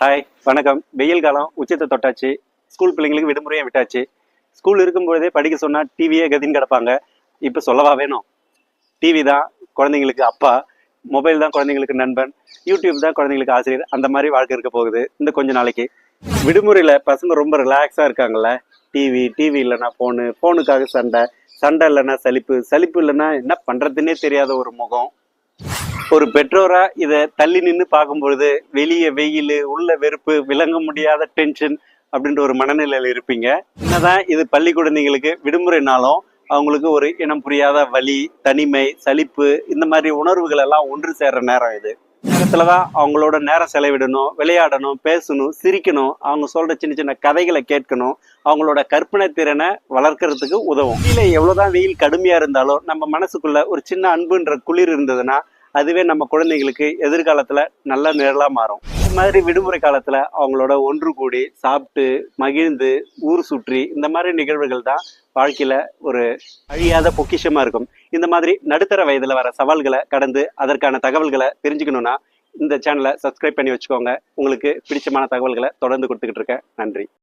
Hi வணக்கம். வெயில் காலம் உச்சத்தை தொட்டாச்சு. ஸ்கூல் பிள்ளைங்களுக்கு விடுமுறையை விட்டாச்சு. ஸ்கூல் இருக்கும்போதே படிக்க சொன்னால் டிவியே கதின்னு கிடப்பாங்க. இப்போ சொல்லவா வேணும்? டிவி தான் குழந்தைங்களுக்கு அப்பா, மொபைல் தான் குழந்தைங்களுக்கு நண்பன், யூடியூப் தான் குழந்தைங்களுக்கு ஆசிரியர். அந்த மாதிரி வாழ்க்கை இருக்க போகுது இந்த கொஞ்ச நாளைக்கு. விடுமுறையில் பசங்க ரொம்ப ரிலாக்ஸாக இருக்காங்கல்ல. டிவி இல்லைன்னா ஃபோனுக்காக சண்டை இல்லைன்னா சலிப்பு இல்லைன்னா என்ன பண்ணுறதுன்னே தெரியாத ஒரு முகம். ஒரு பெற்றோரா இதை தள்ளி நின்று பார்க்கும்பொழுது வெளியே வெயில், உள்ள வெறுப்பு, விளங்க முடியாத டென்ஷன் அப்படின்ற ஒரு மனநிலையில இருப்பீங்க. என்னதான் இது பள்ளி குழந்தைங்களுக்கு விடுமுறைனாலும் அவங்களுக்கு ஒரு இனம் புரியாத வலி, தனிமை, சலிப்பு இந்த மாதிரி உணர்வுகள் எல்லாம் ஒன்று சேர்ற நேரம் இது. நேரத்துலதான் அவங்களோட நேரம் செலவிடணும், விளையாடணும், பேசணும், சிரிக்கணும், அவங்க சொல்ற சின்ன சின்ன கதைகளை கேட்கணும், அவங்களோட கற்பனை திறனை வளர்க்கறதுக்கு உதவும். கீழே எவ்வளவுதான் வெயில் கடுமையா இருந்தாலும் நம்ம மனசுக்குள்ள ஒரு சின்ன அன்புன்ற குளிர் இருந்ததுன்னா அதுவே நம்ம குழந்தைங்களுக்கு எதிர்காலத்துல நல்ல நிழலா மாறும். இந்த மாதிரி விடுமுறை காலத்துல அவங்களோட ஒன்று கூடி சாப்பிட்டு மகிழ்ந்து ஊர் சுற்றி இந்த மாதிரி நிகழ்வுகள் தான் வாழ்க்கையில ஒரு அழியாத பொக்கிஷமா இருக்கும். இந்த மாதிரி நடுத்தர வயதுல வர சவால்களை கடந்து அதற்கான தகவல்களை தெரிஞ்சுக்கணும்னா இந்த சேனலை சப்ஸ்கிரைப் பண்ணி வச்சுக்கோங்க. உங்களுக்கு பிடிச்சமான தகவல்களை தொடர்ந்து கொடுத்துக்கிட்டு இருக்கேன். நன்றி.